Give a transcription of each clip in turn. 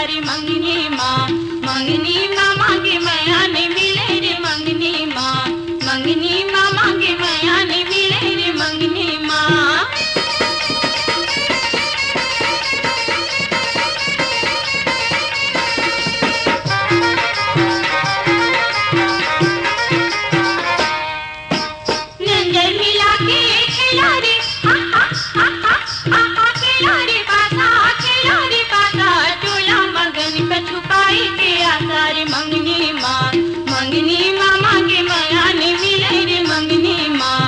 आसारी मंगनी माँ मांगे मैया ने मिले रे मंगनी माँ मांगे मैया ने मिले रे मंगनी माँ। नंजर मिला के खेला रे खेला रे पासा चोला मगन पे छुपाई के आसारी मंगनी माँ मांगे मैया ने मिले रे मंगनी माँ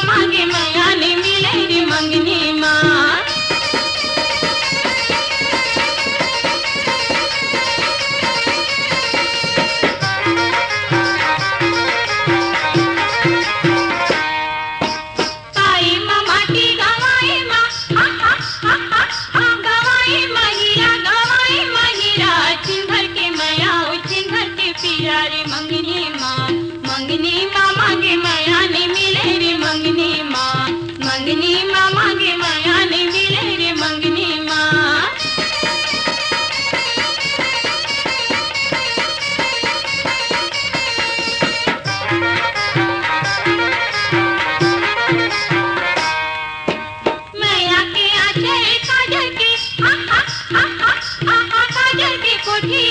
मांगे मैया ने मिले रे मंगनी माँ। ताई मामा की गवाई माँ गवाई महिरा चिंभर के मैया चिंभर के पीरा रे मंगनी माँ मांगे मैया ने मिले रे मंगनी माँ मांगे मैया ने मिले रे मंगनी माँ। मैया के आंचल काजल की काजल की कोठी